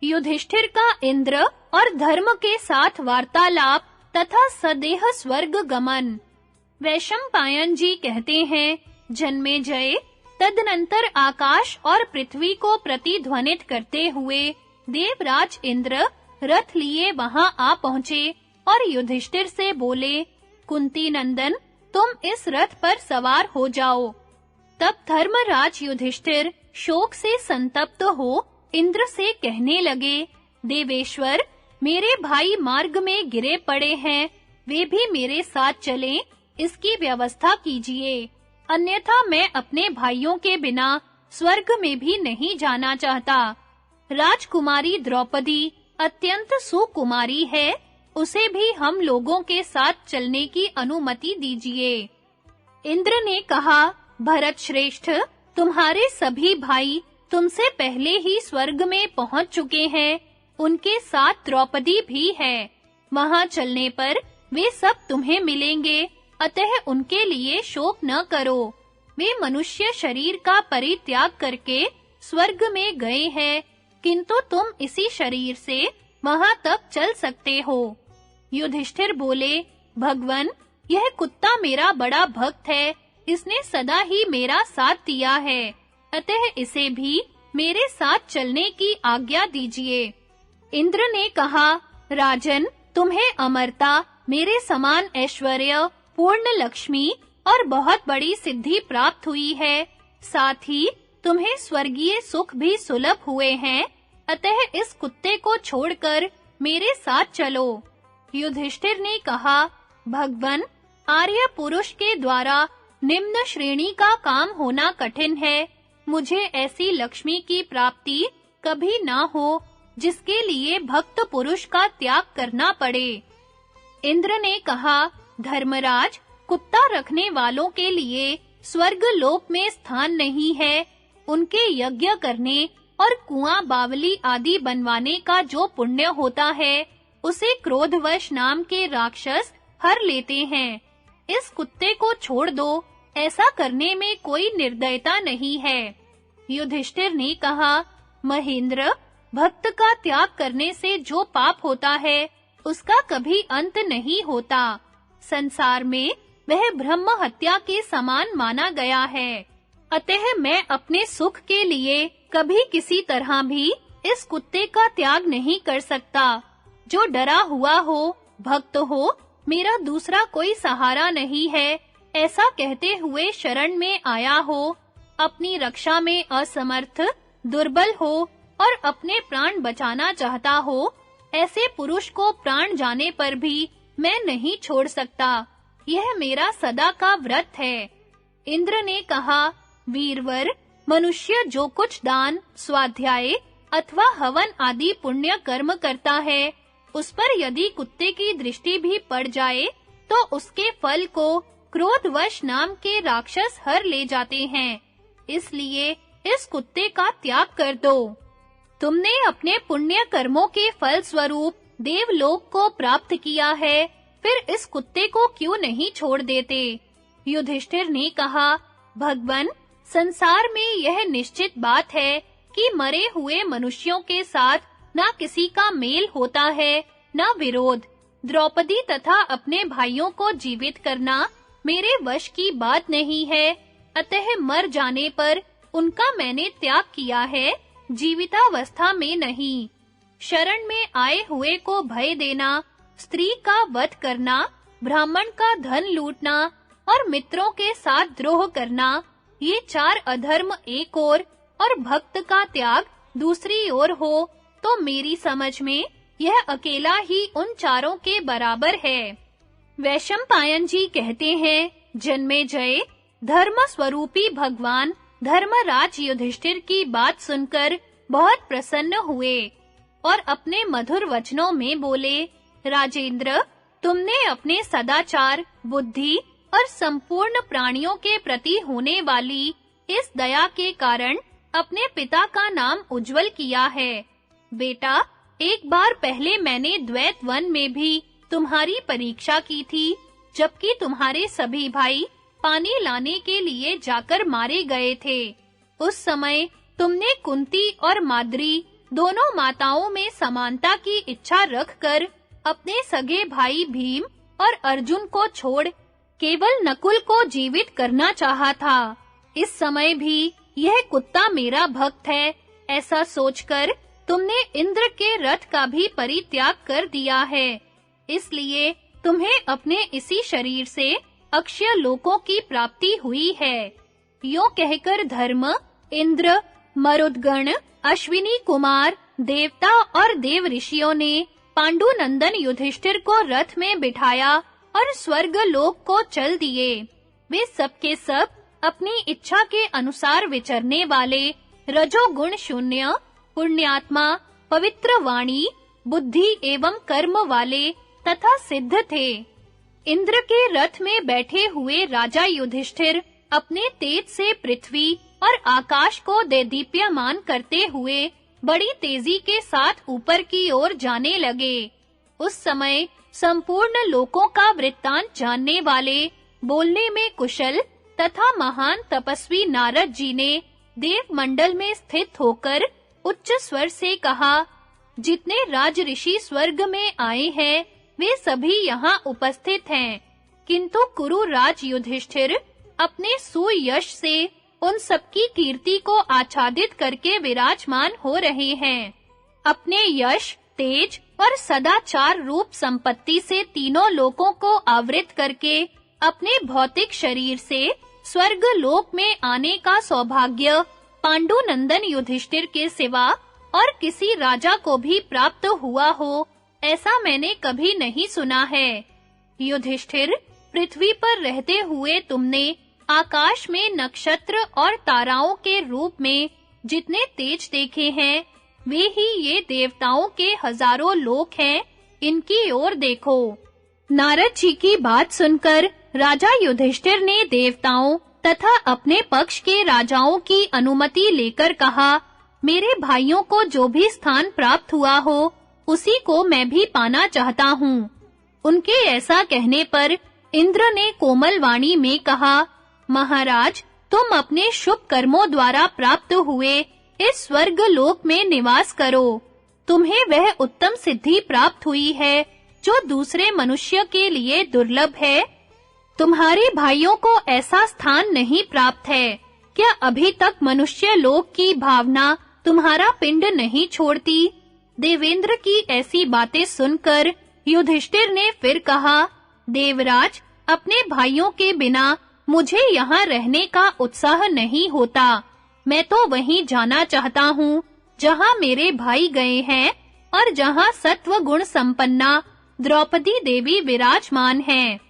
युधिष्ठिर का इंद्र और धर्म के साथ वार्तालाप तथा सदेह स्वर्ग गमन। वैशंपायन जी कहते हैं, जन्मेजय तदनंतर आकाश और पृथ्वी को प्रतिध्वनित करते हुए देवराज इंद्र रथ लिए वहां आ पहुंचे और युधिष्ठिर से बोले, कुंती नंदन, तुम इस रथ पर सवार हो जाओ। तब धर्मराज युधिष्ठिर शोक से संतप्त हो इंद्र से कहने लगे, देवेश्वर, मेरे भाई मार्ग में गिरे पड़े हैं, वे भी मेरे साथ चलें, इसकी व्यवस्था कीजिए, अन्यथा मैं अपने भाइयों के बिना स्वर्ग में भी नहीं जाना चाहता। राजकुमारी द्रौपदी अत्यंत सुकुमारी है, उसे भी हम लोगों के साथ चलने की अनुमति दीजिए। इंद्र ने कहा, भरत श्रेष्ठ, तुम्हारे सभी भाई तुमसे पहले ही स्वर्ग में पहुंच चुके हैं, उनके साथ द्रौपदी भी है। वहां चलने पर वे सब तुम्हें मिलेंगे, अतः उनके लिए शोक न करो। वे मनुष्य शरीर का परित्याग करके स्वर्ग में गए हैं, किंतु तुम इसी शरीर से वहां तक चल सकते हो। युधिष्ठिर बोले, भगवन, यह कुत्ता मेरा बड़ा भक्त है, इसने सदा ही मेरा साथ दिया है, अतः इसे भी मेरे साथ चलने की आज्ञा दीजिए। इंद्र ने कहा, राजन, तुम्हें अमरता, मेरे समान ऐश्वर्य, पूर्ण लक्ष्मी और बहुत बड़ी सिद्धि प्राप्त हुई है, साथ ही तुम्हें स्वर्गीय सुख भी सुलभ हुए हैं, अतः इस कुत्ते को छोड़कर मेरे साथ चलो। युधिष्ठिर ने कहा, भगवन, आर्य पुरुष के द्वारा निम्न श्रेणी का काम होना कठिन है, मुझे ऐसी लक्ष्मी की प्राप्ति कभी ना हो जिसके लिए भक्त पुरुष का त्याग करना पड़े। इंद्र ने कहा, धर्मराज, कुत्ता रखने वालों के लिए स्वर्ग लोक में स्थान नहीं है, उनके यज्ञ करने और कुआं बावली आदि बनवाने का जो पुण्य होता है, उसे क्रोधवश नाम के राक्षस हर लेते हैं। इस कुत्ते को छोड़ दो, ऐसा करने में कोई निर्दयता नहीं है। युधिष्ठिर ने कहा, महेंद्र, भक्त का त्याग करने से जो पाप होता है, उसका कभी अंत नहीं होता। संसार में वह ब्रह्म हत्या के समान माना गया है, अतः मैं अपने सुख के लिए कभी किसी तरह भी इस कुत्ते का त्याग नहीं कर सकता। जो डरा हुआ हो, भक्त हो, मेरा दूसरा कोई सहारा नहीं है, ऐसा कहते हुए शरण में आया हो, अपनी रक्षा में असमर्थ, दुर्बल हो और अपने प्राण बचाना चाहता हो, ऐसे पुरुष को प्राण जाने पर भी मैं नहीं छोड़ सकता। यह मेरा सदा का व्रत है। इंद्र ने कहा, वीरवर, मनुष्य जो कुछ दान, स्वाध्याय अथवा हवन आदि पुण्य कर्म करता है, उस पर यदि कुत्ते की दृष्टि भी पड़ जाए, तो उसके फल को क्रोधवश नाम के राक्षस हर ले जाते हैं। इसलिए इस कुत्ते का त्याग कर दो। तुमने अपने पुण्य कर्मों के फल स्वरूप देवलोक को प्राप्त किया है, फिर इस कुत्ते को क्यों नहीं छोड़ देते? युधिष्ठिर ने कहा, भगवन, संसार में यह निश्चित बात है कि मरे हुए मनुष्यों के साथ ना किसी का मेल होता है, ना विरोध। द्रौपदी तथा अपने भाइयों को जीवित करना मेरे वश की बात नहीं है, अतः मर जाने पर उनका मैंने त्याग किया है, जीवितावस्था में नहीं। शरण में आए हुए को भय देना, स्त्री का वध करना, ब्राह्मण का धन लूटना और मित्रों के साथ द्रोह करना, ये चार अधर्म एक ओर और भक्त का त्याग दूसरी ओर हो, तो मेरी समझ में यह अकेला ही उन चारों के बराबर है। वैशंपायन जी कहते हैं, जन्मेजय, धर्म स्वरूपी भगवान धर्मराज युधिष्ठिर की बात सुनकर बहुत प्रसन्न हुए और अपने मधुर वचनों में बोले, राजेंद्र, तुमने अपने सदाचार, बुद्धि और संपूर्ण प्राणियों के प्रति होने वाली इस दया के कारण अपने पिता का नाम उज्जवल किया है। बेटा, एक बार पहले मैंने द्वैत वन में भी तुम्हारी परीक्षा की थी, जबकि तुम्हारे सभी भाई पानी लाने के लिए जाकर मारे गए थे। उस समय तुमने कुंती और माद्री दोनों माताओं में समानता की इच्छा रखकर अपने सगे भाई भीम और अर्जुन को छोड़ केवल नकुल को जीवित करना चाहा था। इस समय भी यह कुत्ता मेरा भक्त है, ऐसा सोचकर तुमने इंद्र के रथ का भी परित्याग कर दिया है। इसलिए तुम्हें अपने इसी शरीर से अक्षय लोकों की प्राप्ति हुई है। यों कहकर धर्म, इंद्र, मरुदगण, अश्विनी कुमार, देवता और देव ऋषियों ने पांडुनंदन युधिष्ठिर को रथ में बिठाया और स्वर्ग लोक को चल दिए। वे सब के सब अपनी इच्छा के अनुसार विचरने वाले, रजोगुण शून्य, पुण्यात्मा, पवित्र वाणी, बुद्धि एवं कर्म वाले तथा सिद्ध थे। इंद्र के रथ में बैठे हुए राजा युधिष्ठिर अपने तेज से पृथ्वी और आकाश को देदीप्यमान करते हुए बड़ी तेजी के साथ ऊपर की ओर जाने लगे। उस समय संपूर्ण लोकों का वृत्तांत जानने वाले, बोलने में कुशल तथा महान तपस्वी नारद जी ने देव मंडल में स्थित होकर उच्च स्वर से कहा, जितने राज ऋषि स्वर्ग में आए हैं वे सभी यहाँ उपस्थित हैं, किंतु कुरु राज युधिष्ठिर अपने सुयश से उन सबकी कीर्ति को आच्छादित करके विराजमान हो रहे हैं। अपने यश, तेज और सदाचार रूप संपत्ति से तीनों लोकों को आवृत करके अपने भौतिक शरीर से स्वर्ग लोक में आने का सौभाग्य पांडुनंदन युधिष्ठिर के सिवा और किसी राजा को भी प्राप्त हुआ हो, ऐसा मैंने कभी नहीं सुना है। युधिष्ठिर, पृथ्वी पर रहते हुए तुमने आकाश में नक्षत्र और ताराओं के रूप में जितने तेज देखे हैं, वे ही ये देवताओं के हजारों लोक हैं, इनकी ओर देखो। नारद जी की बात सुनकर राजा युधिष्ठिर ने देवताओं तथा अपने पक्ष के राजाओं की अनुमति लेकर कहा, मेरे भाइयों को जो भी स्थान प्राप्त हुआ हो, उसी को मैं भी पाना चाहता हूँ। उनके ऐसा कहने पर इंद्र ने कोमल वाणी में कहा, महाराज, तुम अपने शुभ कर्मों द्वारा प्राप्त हुए इस स्वर्ग लोक में निवास करो। तुम्हें वह उत्तम सिद्धि प्राप्त हुई है जो दूसरे मनुष्य के लिए दुर्लभ है। तुम्हारे भाइयों को ऐसा स्थान नहीं प्राप्त है। क्या अभी तक मनुष्य लोक की भावना तुम्हारा पिंड नहीं छोड़ती? देवेंद्र की ऐसी बातें सुनकर युधिष्ठिर ने फिर कहा, देवराज, अपने भाइयों के बिना मुझे यहाँ रहने का उत्साह नहीं होता। मैं तो वहीं जाना चाहता हूँ जहाँ मेरे भाई गए हैं और जहाँ सत्व गुण संपन्ना द्रौपदी देवी विराजमान हैं।